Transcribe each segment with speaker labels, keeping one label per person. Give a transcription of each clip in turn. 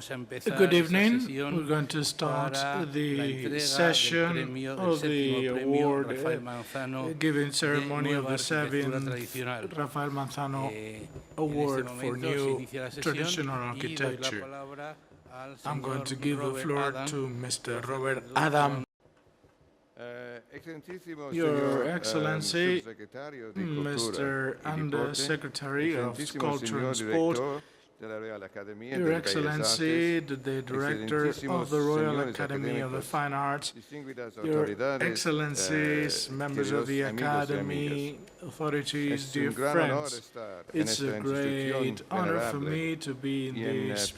Speaker 1: Good evening. We're going to start the session of the award giving ceremony of the 7th Rafael Manzano Award for New Traditional Architecture. I'm going to give the floor to Mr. Robert Adam. Your Excellency, Mr. Undersecretary of Culture and Sport, Your Excellency, the Director of the Royal Academy of the Fine Arts, Your Excellencies, members of the Academy, authorities, dear friends, it's a great honor for me to be in this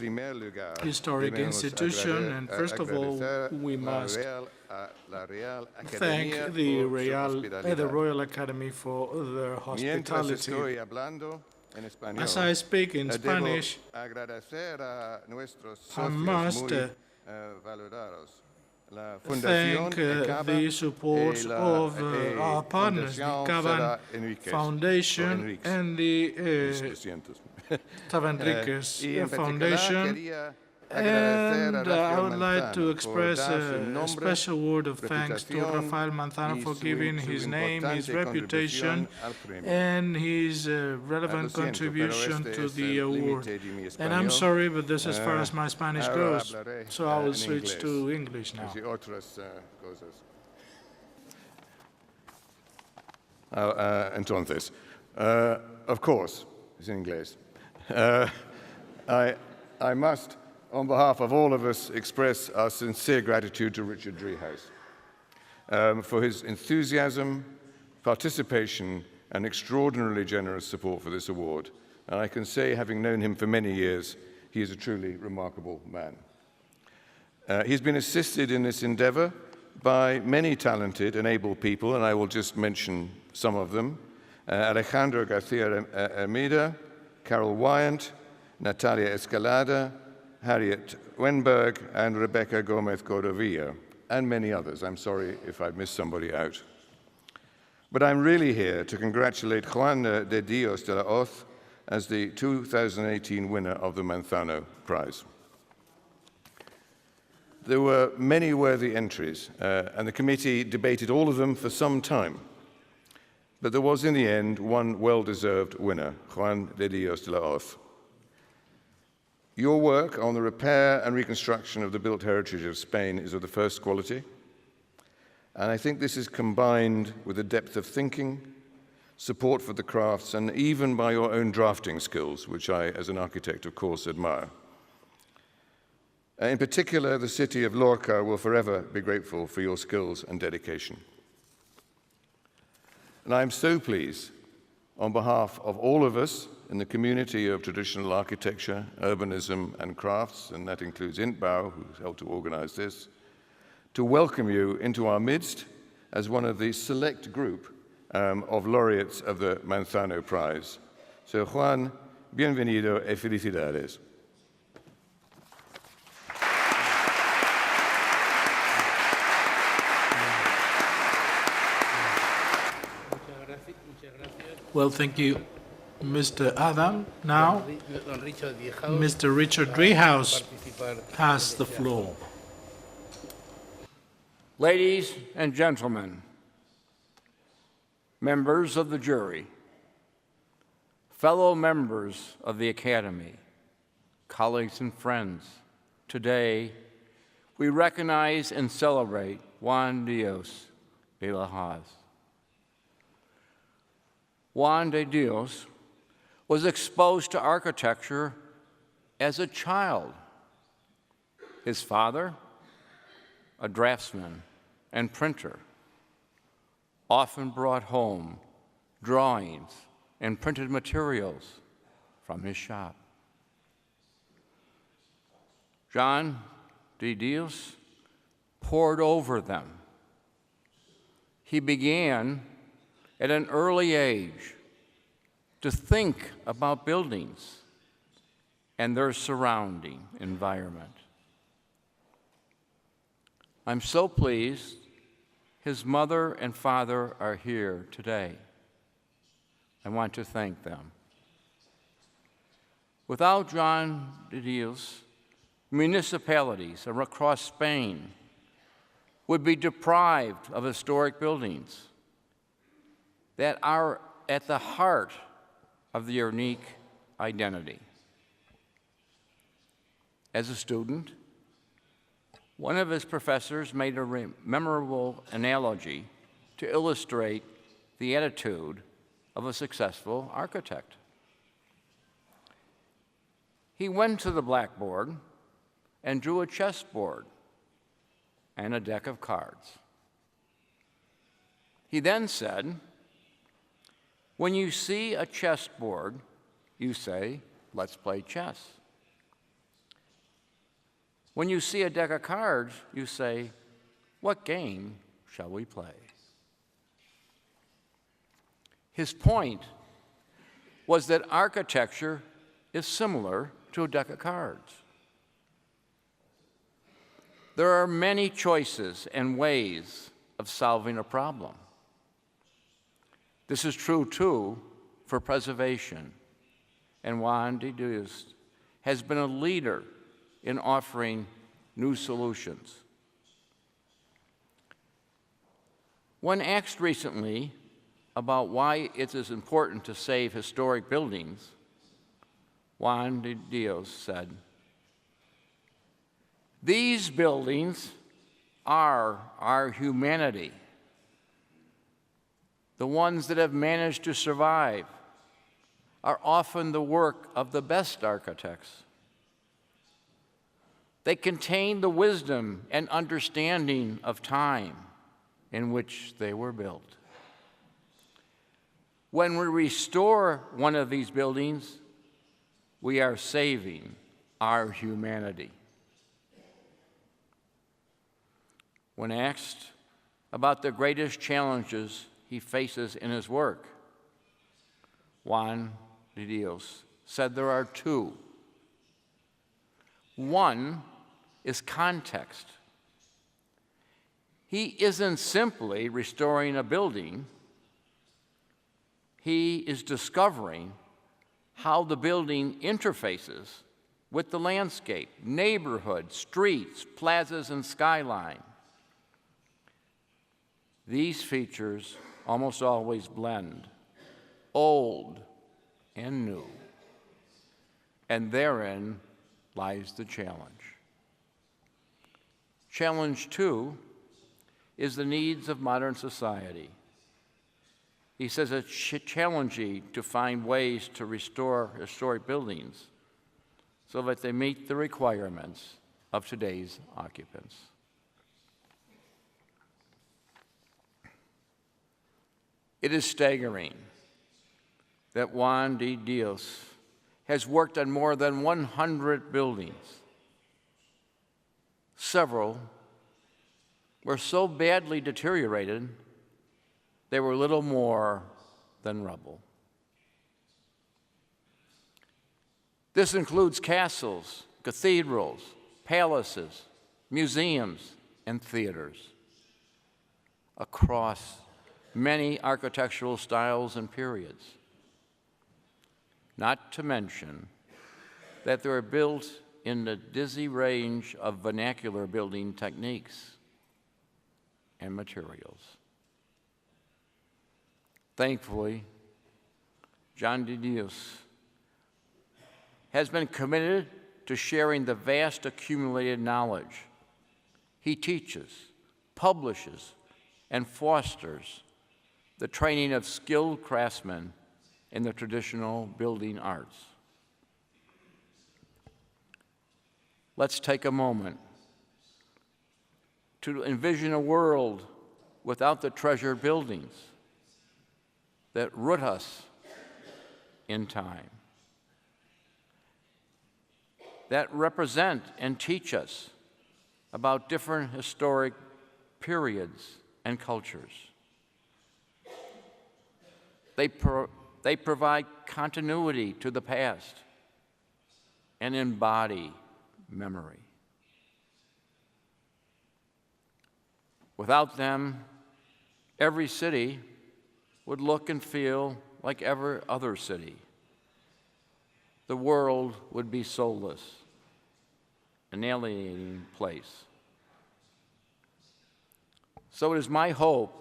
Speaker 1: historic institution, and first of all, we must thank the Royal Academy for their hospitality. As I speak in Spanish, I must thank the support of our partners, the EKABA Foundation and the Serra Henriques Foundation. And I would like to express a special word of thanks to Rafael Manzano for giving his name, his reputation, and his relevant contribution to the award. And I'm sorry, but this is as far as my Spanish goes, so I will switch to English now.
Speaker 2: Entonces, of course, it's in English. I must, on behalf of all of us, express our sincere gratitude to Richard Driehaus for his enthusiasm, participation, and extraordinarily generous support for this award. And I can say, having known him for many years, he is a truly remarkable man. He's been assisted in this endeavor by many talented and able people, and I will just mention some of them. Javier García Fernández, Carol Wyant, Natalia Escalada, Harriet Wenberg, and Rebecca Gomez-Cordovilla, and many others. I'm sorry if I missed somebody out. But I'm really here to congratulate Juan de Dios de la Hoz as the 2018 winner of the Manzano Prize. There were many worthy entries, and the committee debated all of them for some time. But there was, in the end, one well-deserved winner, Juan de Dios de la Hoz. Your work on the repair and reconstruction of the built heritage of Spain is of the first quality, and I think this is combined with a depth of thinking, support for the crafts, and even by your own drafting skills, which I, as an architect, of course, admire. In particular, the city of Lorca will forever be grateful for your skills and dedication. And I'm so pleased, on behalf of all of us in the community of traditional architecture, urbanism, and crafts, and that includes INTBAU, who's helped to organize this, to welcome you into our midst as one of the select group of laureates of the Manzano Prize. So, Juan, bienvenido y felicidades.
Speaker 1: Well, thank you, Mr. Adam. Now, Mr. Richard Driehaus has the floor.
Speaker 3: Ladies and gentlemen, members of the jury, fellow members of the Academy, colleagues and friends, today we recognize and celebrate Juan de Dios de la Hoz. Juan de Dios was exposed to architecture as a child. His father, a draftsman and printer, often brought home drawings and printed materials from his shop. Juan de Dios pored over them. He began at an early age to think about buildings and their surrounding environment. I'm so pleased his mother and father are here today. I want to thank them. Without Juan de Dios, municipalities across Spain would be deprived of historic buildings that are at the heart of their unique identity. As a student, one of his professors made a memorable analogy to illustrate the attitude of a successful architect. He went to the blackboard and drew a chessboard and a deck of cards. He then said, when you see a chessboard, you say, let's play chess. When you see a deck of cards, you say, what game shall we play? His point was that architecture is similar to a deck of cards. There are many choices and ways of solving a problem. This is true, too, for preservation, and Juan de Dios has been a leader in offering new solutions. When asked recently about why it is important to save historic buildings, Juan de Dios said, these buildings are our humanity, the ones that have managed to survive are often the work of the best architects. They contain the wisdom and understanding of time in which they were built. When we restore one of these buildings, we are saving our humanity. When asked about the greatest challenges he faces in his work, Juan de Dios said there are two. One is context. He isn't simply restoring a building. He is discovering how the building interfaces with the landscape, neighborhood, streets, plazas, and skyline. These features almost always blend, old and new, and therein lies the challenge. Challenge two is the needs of modern society. He says it's challenging to find ways to restore historic buildings so that they meet the requirements of today's occupants. It is staggering that Juan de Dios has worked on more than 100 buildings. Several were so badly deteriorated, they were little more than rubble. This includes castles, cathedrals, palaces, museums, and theaters across many architectural styles and periods. Not to mention that they are built in the dizzy range of vernacular building techniques and materials. Thankfully, Juan de Dios has been committed to sharing the vast accumulated knowledge. He teaches, publishes, and fosters the training of skilled craftsmen in the traditional building arts. Let's take a moment to envision a world without the treasured buildings that root us in time, that represent and teach us about different historic periods and cultures. They provide continuity to the past and embody memory. Without them, every city would look and feel like every other city. The world would be soulless. an alienating place. So it is my hope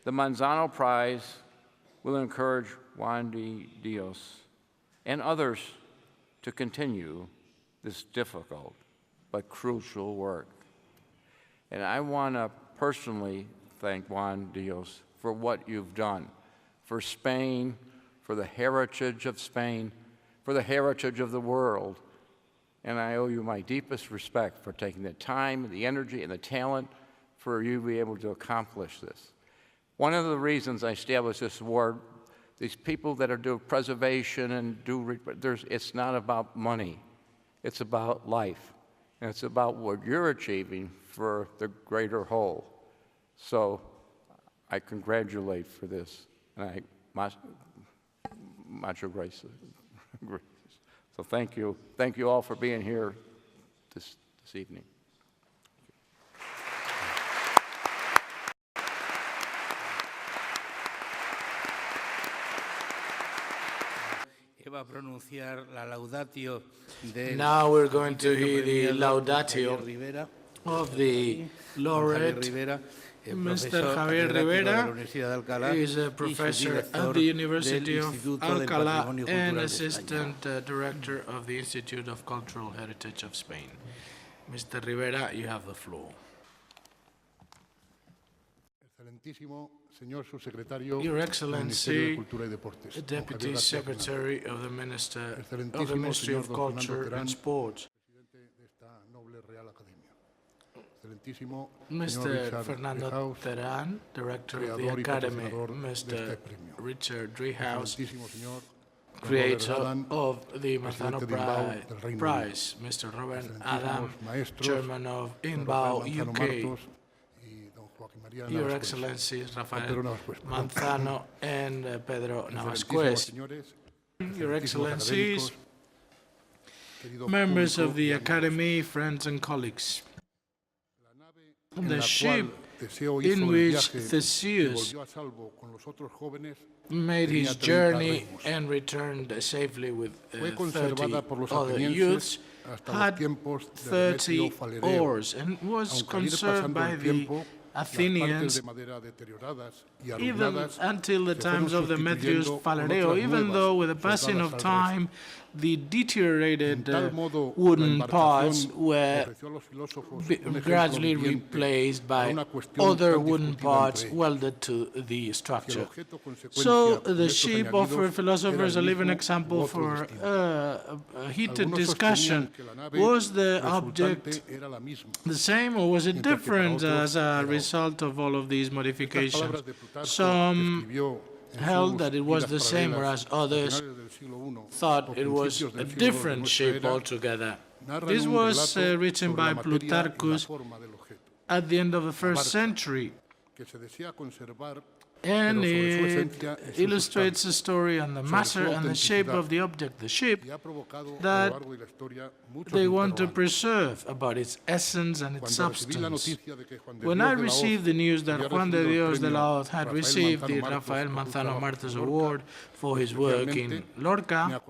Speaker 3: the Manzano Prize will encourage Juan de Dios and others to continue this difficult but crucial work. And I want to personally thank Juan de Dios for what you've done for Spain, for the heritage of Spain, for the heritage of the world. And I owe you my deepest respect for taking the time, the energy, and the talent for you to be able to accomplish this. One of the reasons I established this award, these people that are doing preservation and it's not about money. It's about life. And it's about what you're achieving for the greater whole. So I congratulate for this. And much gracious. So thank you. Thank you all for being here this evening.
Speaker 1: Now we're going to hear the laudatio of the laureate. Mr. Javier Rivera is a professor at the University of Alcalá and assistant director of the Institute of Cultural Heritage of Spain. Mr. Rivera, you have the floor. Your Excellency, Deputy Secretary of the Ministry of Culture and Sports, Mr. Fernando de Terán, Director of the Academy, Mr. Richard Driehaus, creator of the Manzano Prize, Mr. Ruben Adam, Chairman of INTBAU UK, Your Excellencies Rafael Manzano and Pedro Navascués, Your Excellencies, members of the Academy, friends and colleagues. The ship in which Theseus made his journey and returned safely with 30 other youths had 30 oars and was conserved by the Athenians even until the times of Demetrius Phalereo, even though with the passing of time the deteriorated wooden parts were gradually replaced by other wooden parts welded to the structure. So the ship offered philosophers a living example for a heated discussion. Was the object the same or was it different as a result of all of these modifications? Some held that it was the same, whereas others thought it was a different shape altogether. This was written by Plutarchus at the end of the 1st century, and it illustrates the story on the matter and the shape of the object, the ship, that they want to preserve about its essence and its substance. When I received the news that Juan de Dios de la Hoz had received the Rafael Manzano Martos Award for his work in Lorca,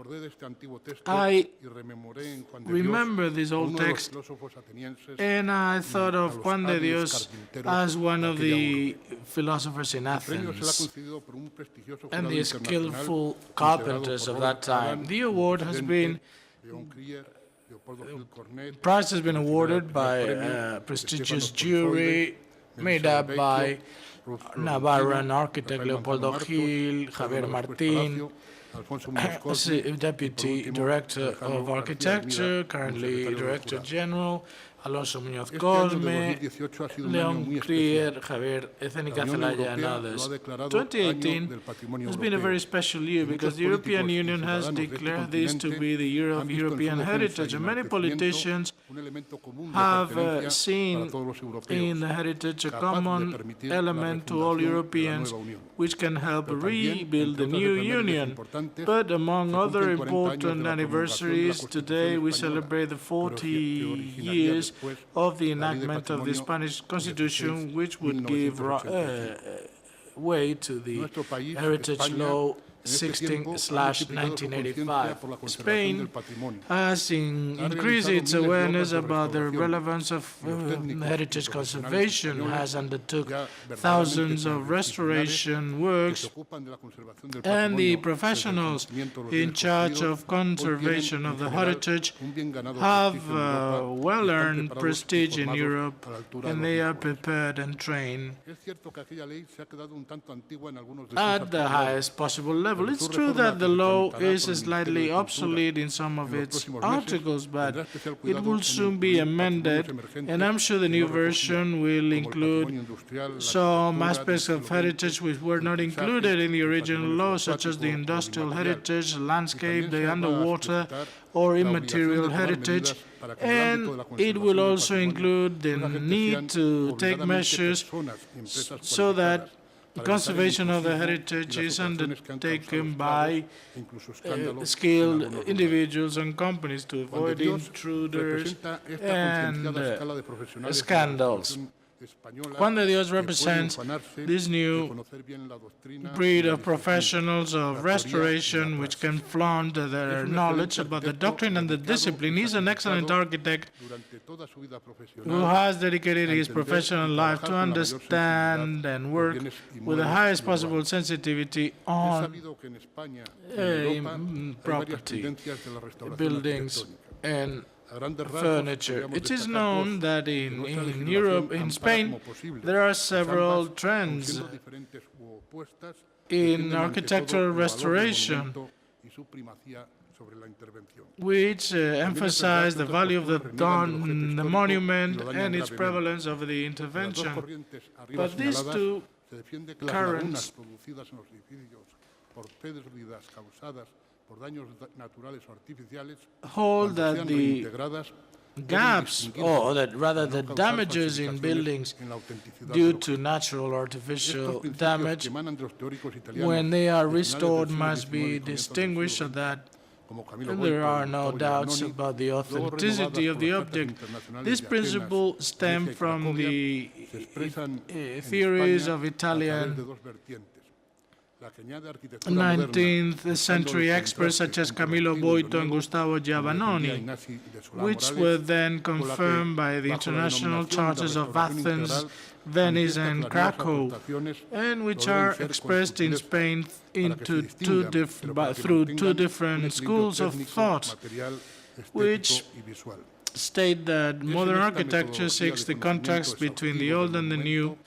Speaker 1: I remember this old text and I thought of Juan de Dios as one of the philosophers in Athens and the skillful carpenters of that time. The award has been prize has been awarded by a prestigious jury made up by Navarran architect Leopoldo Gil, Javier Martín, Deputy Director of Architecture, currently Director General, Alonso Muñoz Cosme, León Crier, Javier Escénica Zelaya, and others. 2018 has been a very special year because the European Union has declared this to be the Year of European Heritage, and many politicians have seen in the heritage a common element to all Europeans which can help rebuild the new union. But among other important anniversaries, today we celebrate the 40 years of the enactment of the Spanish Constitution, which would give way to the heritage law 16/1985. Spain has increased its awareness about the relevance of heritage conservation, has undertook thousands of restoration works, and the professionals in charge of conservation of the heritage have well-earned prestige in Europe, and they are prepared and trained at the highest possible level. It's true that the law is slightly obsolete in some of its articles, but it will soon be amended, and I'm sure the new version will include some aspects of heritage which were not included in the original law, such as the industrial heritage, the landscape, the underwater, or immaterial heritage, and it will also include the need to take measures so that the conservation of the heritage is undertaken by skilled individuals and companies to avoid intruders and scandals. Juan de Dios represents this new breed of professionals of restoration which can flaunt their knowledge about the doctrine and the discipline. He's an excellent architect who has dedicated his professional life to understand and work with the highest possible sensitivity on property, buildings, and furniture. It is known that in Europe, in Spain, there are several trends in architectural restoration which emphasize the value of the monument and its prevalence over the intervention. But these two currents hold that the gaps, or that rather the damages in buildings due to natural or artificial damage, when they are restored, must be distinguished so that there are no doubts about the authenticity of the object. This principle stems from the theories of Italian 19th century experts such as Camillo Boito and Gustavo Giovannoni, which were then confirmed by the international charters of Athens, Venice, and Krakow, and which are expressed in Spain through two different schools of thought, which state that modern architecture seeks the contrast between the old and the new,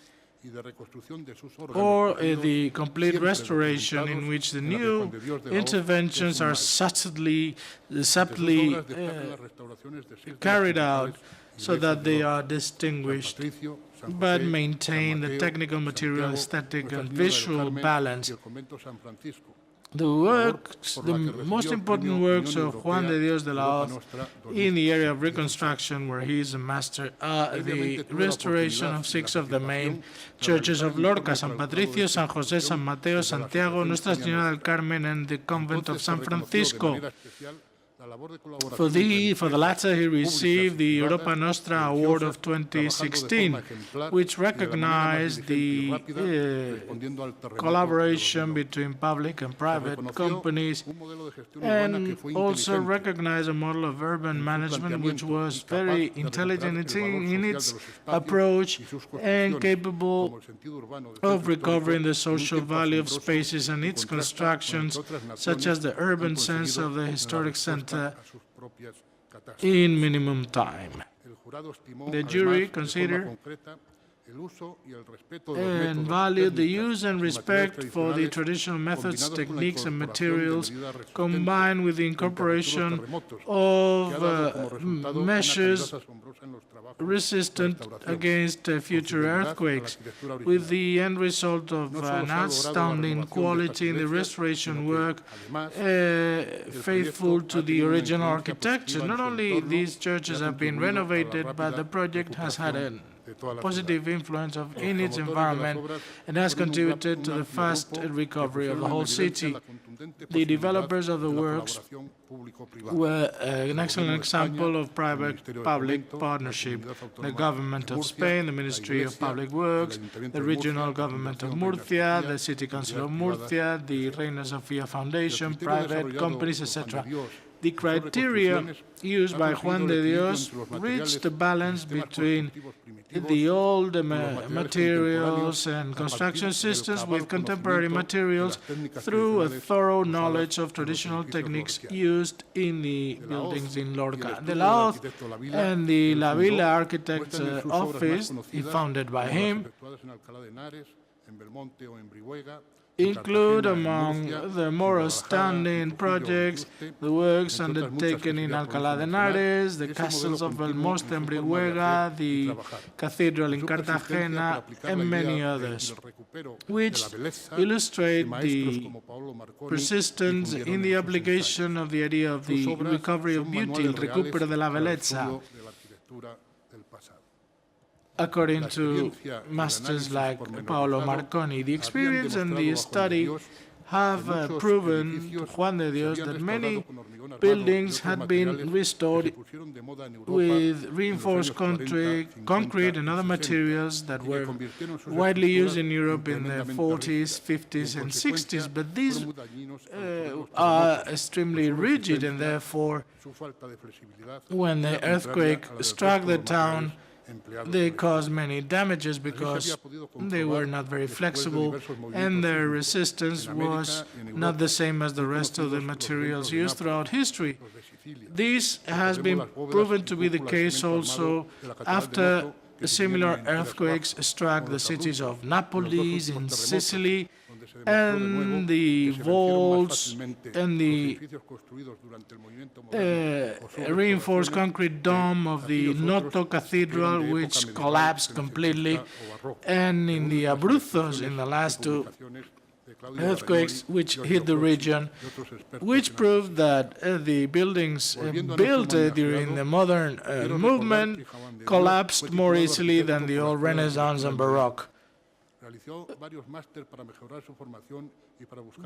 Speaker 1: or the complete restoration in which the new interventions are subtly carried out so that they are distinguished but maintain the technical, material, aesthetic, and visual balance. The most important works of Juan de Dios de la Hoz in the area of reconstruction, where he is a master, are the restoration of 6 of the main churches of Lorca: San Patricio, San José, San Mateo, Santiago, Nostra Señora del Carmen, and the convent of San Francisco. For the latter, he received the Europa Nostra Award of 2016, which recognized the collaboration between public and private companies, and also recognized a model of urban management which was very intelligent in its approach and capable of recovering the social value of spaces and its constructions, such as the urban sense of the historic center, in minimum time. The jury considered and valued the use and respect for the traditional methods, techniques, and materials, combined with the incorporation of measures resistant against future earthquakes, with the end result of an outstanding quality in the restoration work, faithful to the original architecture. Not only these churches have been renovated, but the project has had an positive influence in its environment and has contributed to the fast recovery of the whole city. The developers of the works were an excellent example of private-public partnership. The government of Spain, the Ministry of Public Works, the regional government of Murcia, the City Council of Murcia, the Reina Sofia Foundation, private companies, etc. The criteria used by Juan de Dios reached a balance between the old materials and construction systems with contemporary materials through a thorough knowledge of traditional techniques used in the buildings in Lorca. The Laoz and the La Villa Architect's Office, founded by him, include among the more outstanding projects the works undertaken in Alcalá de Henares, the castles of Belmonte and Brihuega, the cathedral in Cartagena, and many others, which illustrate the persistence in the application of the idea of the recovery of beauty, el recupero de la bellezza. According to masters like Paolo Marconi, the experience and the study have proven to Juan de Dios that many buildings had been restored with reinforced concrete and other materials that were widely used in Europe in the 40s, 50s, and 60s, but these are extremely rigid, and therefore, when the earthquake struck the town, they caused many damages because they were not very flexible and their resistance was not the same as the rest of the materials used throughout history. This has been proven to be the case also after similar earthquakes struck the cities of Naples in Sicily, and the vaults and the reinforced concrete dome of the Noto Cathedral, which collapsed completely, and in the Abruzos, in the last two earthquakes which hit the region, which proved that the buildings built during the modern movement collapsed more easily than the old Renaissance and Baroque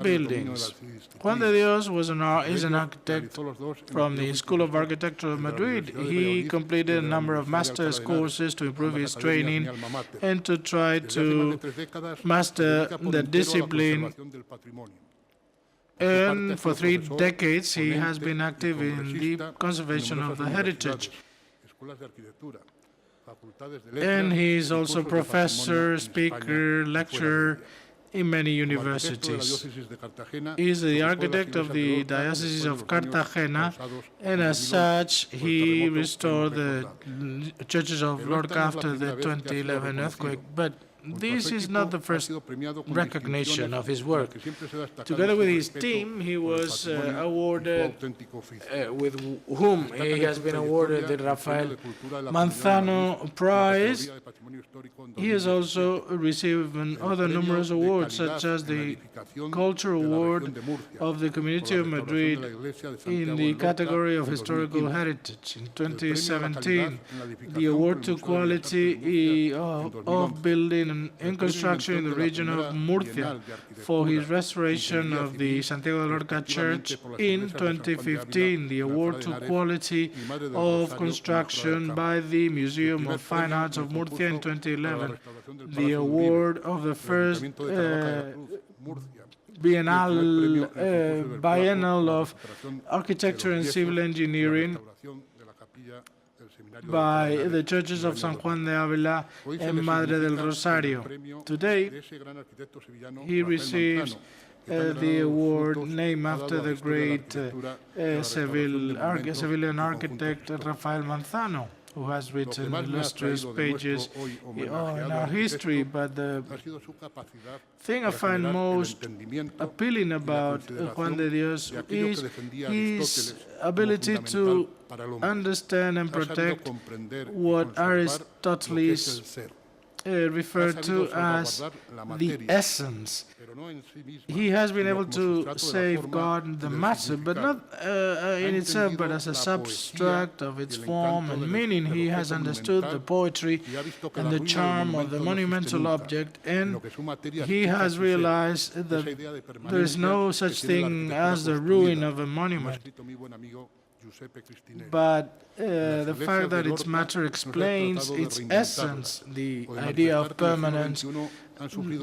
Speaker 1: buildings. Juan de Dios is an architect from the School of Architecture of Madrid. He completed a number of master's courses to improve his training and to try to master the discipline. And for 3 decades, he has been active in the conservation of the heritage. And he is also professor, speaker, lecturer in many universities. He is the architect of the Diocese of Cartagena, and as such, he restored the churches of Lorca after the 2011 earthquake. But this is not the first recognition of his work. Together with his team, he was awarded, with whom he has been awarded the Rafael Manzano Prize. He has also received other numerous awards, such as the Culture Award of the Community of Madrid in the category of Historical Heritage. In 2017, the award to quality of building and construction in the region of Murcia for his restoration of the Santiago de Lorca Church in 2015, the award to quality of construction by the Museum of Fine Arts of Murcia in 2011, the award of the first biennial of architecture and civil engineering by the churches of San Juan de Ávila and Madre del Rosario. Today, he receives the award named after the great Sevillian architect Rafael Manzano, who has written illustrious pages in our history. But the thing I find most appealing about Juan de Dios is his ability to understand and protect what Aristotle's referred to as the essence. He has been able to safeguard the matter, but not in itself, but as a substract of its form and meaning. He has understood the poetry and the charm of the monumental object, and he has realized that there is no such thing as the ruin of a monument, but the fact that its matter explains its essence, the idea of permanence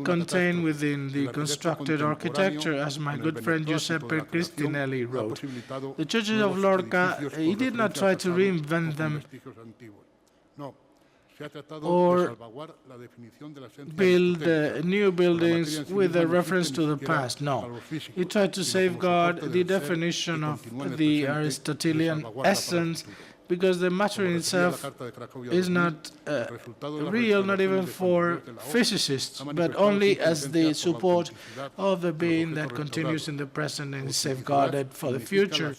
Speaker 1: contained within the constructed architecture, as my good friend Giuseppe Cristinelli wrote. The churches of Lorca, he did not try to reinvent them or build new buildings with a reference to the past. No. He tried to safeguard the definition of the Aristotelian essence, because the matter in itself is not real, not even for physicists, but only as the support of the being that continues in the present and is safeguarded for the future.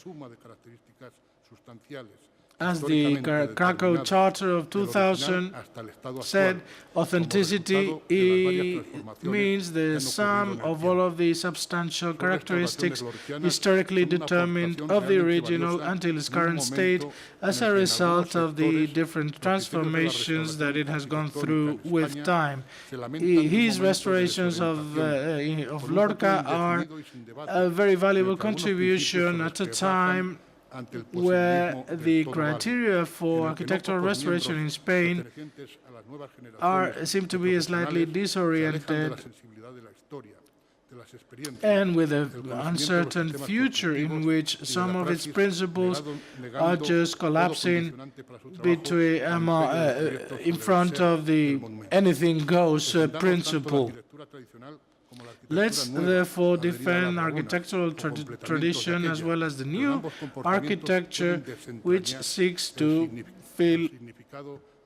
Speaker 1: As the Krakow Charter of 2000 said, authenticity means the sum of all of the substantial characteristics historically determined of the original until its current state as a result of the different transformations that it has gone through with time. His restorations of Lorca are a very valuable contribution at a time where the criteria for architectural restoration in Spain seem to be slightly disoriented and with an uncertain future in which some of its principles are just collapsing in front of the anything goes principle. Let's therefore defend architectural tradition as well as the new architecture which seeks to fill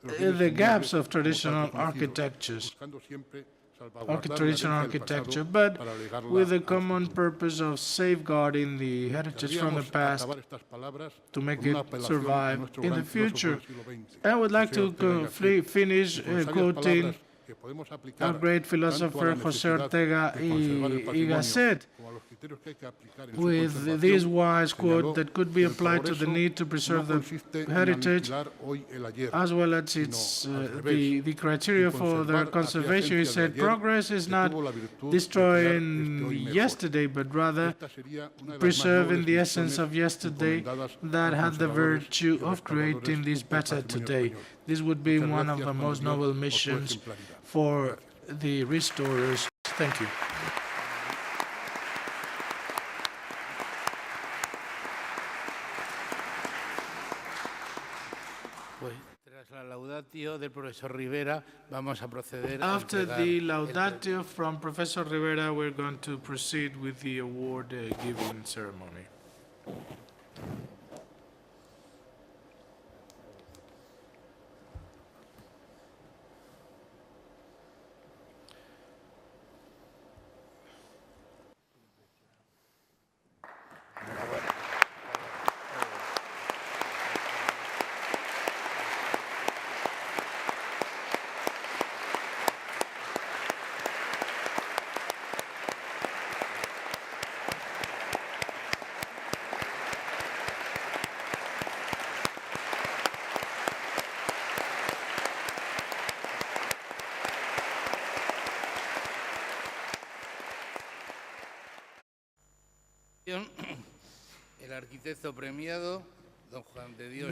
Speaker 1: the gaps of traditional architecture, but with the common purpose of safeguarding the heritage from the past to make it survive in the future. I would like to finish quoting our great philosopher José Ortega y Gasset with this wise quote that could be applied to the need to preserve the heritage as well as its the criteria for their conservation. He said, progress is not destroying yesterday, but rather preserving the essence of yesterday that had the virtue of creating this better today. This would be one of the most noble missions for the restorers. Thank you. After the laudatio from Professor Rivera, we're going to proceed with the award giving ceremony.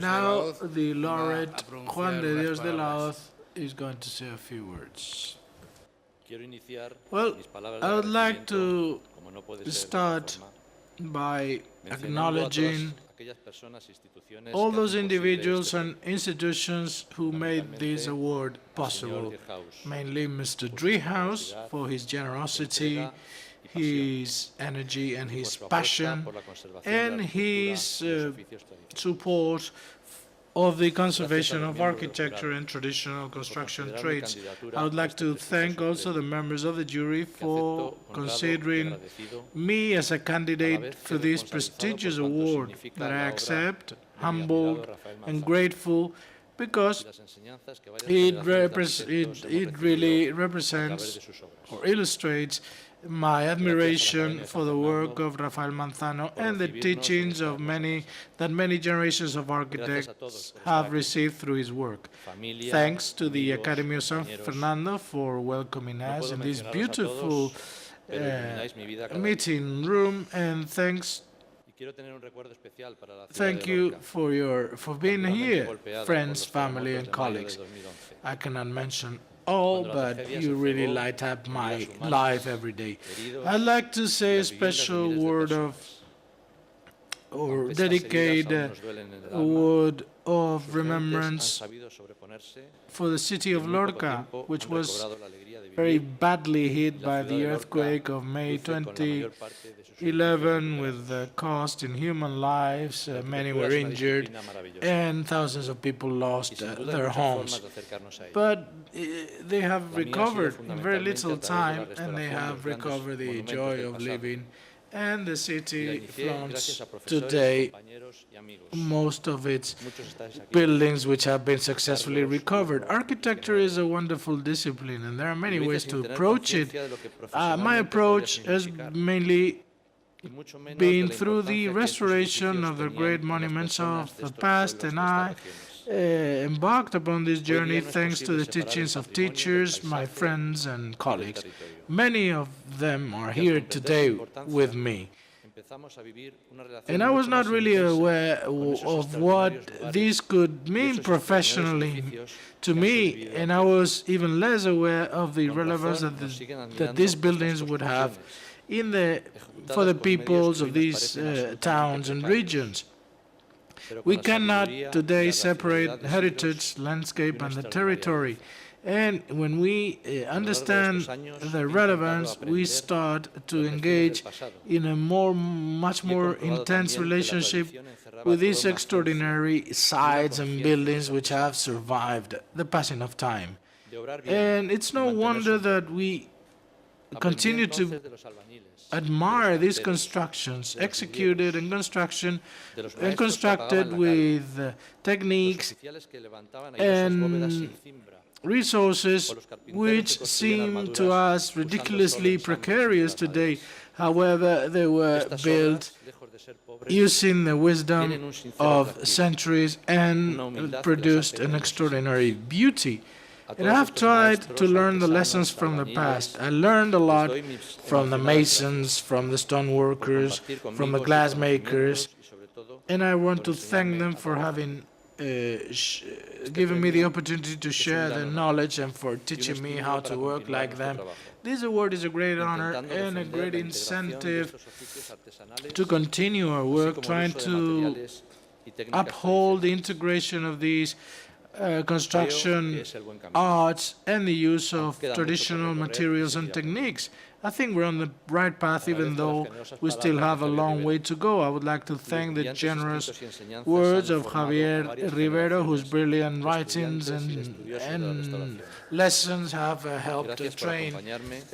Speaker 1: Now, the laureate Juan de Dios de la Hoz is going to say a few words. Well, I would like to start by acknowledging all those individuals and institutions who made this award possible, mainly Mr. Driehaus for his generosity, his energy and his passion, and his support of the conservation of architecture and traditional construction trades. I would like to thank also the members of the jury for considering me as a candidate for this prestigious award that I accept, humbled and grateful because it really represents or illustrates my admiration for the work of Rafael Manzano and the teachings of many generations of architects have received through his work. Thanks to the Academy of San Fernando for welcoming us in this beautiful meeting room, and thank you for being here, friends, family, and colleagues. I cannot mention all, but you really light up my life every day. I'd like to say a special word or dedicate a word of remembrance for the city of Lorca, which was very badly hit by the earthquake of May 2011, with the cost in human lives. Many were injured, and thousands of people lost their homes. But they have recovered in very little time, and they have recovered the joy of living. And the city flaunts today most of its buildings which have been successfully recovered. Architecture is a wonderful discipline, and there are many ways to approach it. My approach has mainly been through the restoration of the great monuments of the past, and I embarked upon this journey thanks to the teachings of teachers, my friends and colleagues. Many of them are here today with me. And I was not really aware of what this could mean professionally to me, and I was even less aware of the relevance that these buildings would have for the peoples of these towns and regions. We cannot today separate heritage, landscape, and the territory. And when we understand the relevance, we start to engage in a much more intense relationship with these extraordinary sites and buildings which have survived the passing of time. And it's no wonder that we continue to admire these constructions, executed and constructed with techniques and resources which seem to us ridiculously precarious today. However, they were built using the wisdom of centuries and produced an extraordinary beauty. And I have tried to learn the lessons from the past. I learned a lot from the masons, from the stoneworkers, from the glassmakers, and I want to thank them for having given me the opportunity to share their knowledge and for teaching me how to work like them. This award is a great honor and a great incentive to continue our work, trying to uphold the integration of these construction arts and the use of traditional materials and techniques. I think we're on the right path, even though we still have a long way to go. I would like to thank the generous words of Javier Rivero, whose brilliant writings and lessons have helped to train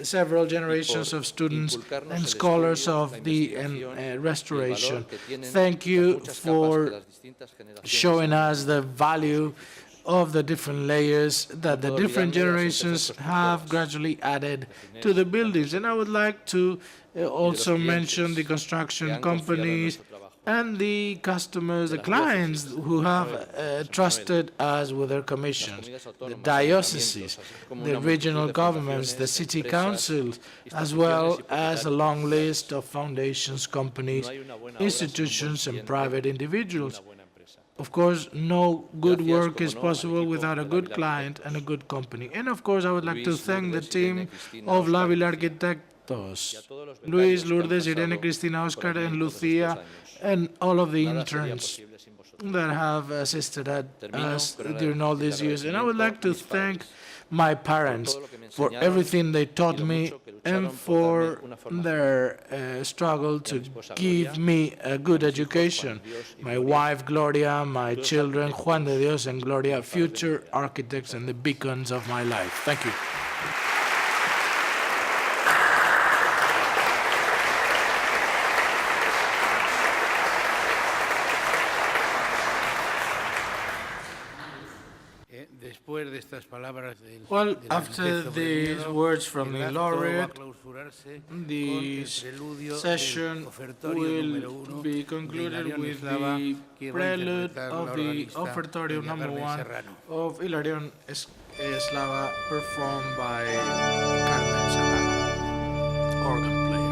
Speaker 1: several generations of students and scholars of the restoration. Thank you for showing us the value of the different layers that the different generations have gradually added to the buildings. And I would like to also mention the construction companies and the customers, the clients who have trusted us with their commissions, the dioceses, the regional governments, the city councils, as well as a long list of foundations, companies, institutions, and private individuals. Of course, no good work is possible without a good client and a good company. And of course, I would like to thank the team of Lavil Arquitectos, Luis, Lourdes, Irene, Cristina, Oscar, and Lucia, and all of the interns that have assisted us during all these years. And I would like to thank my parents for everything they taught me and for their struggle to give me a good education. My wife, Gloria, my children, Juan de Dios and Gloria, future architects and the beacons of my life. Thank you. Well, after these words from the laureate, this session will be concluded with the prelude of the Offertorium #1 of Hilarión Eslava, performed by Carmen Serrano, organ player.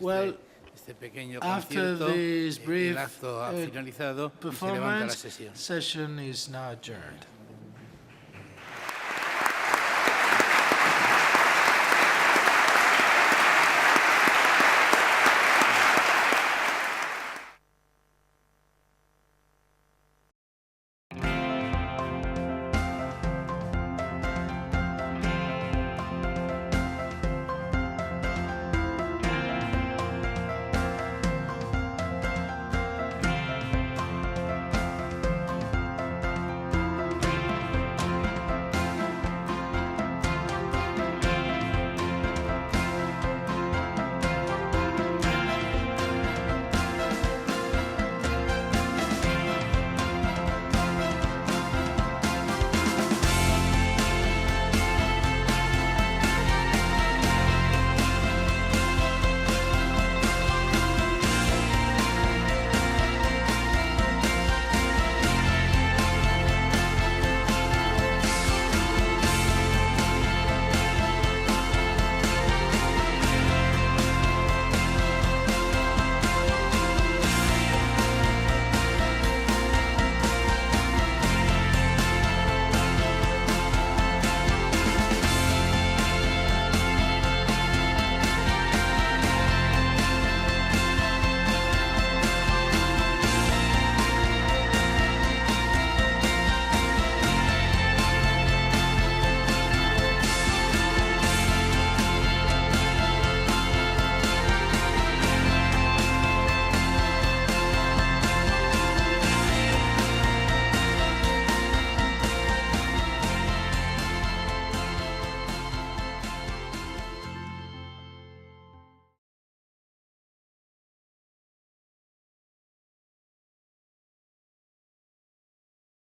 Speaker 1: Well, after this brief performance, session is now adjourned.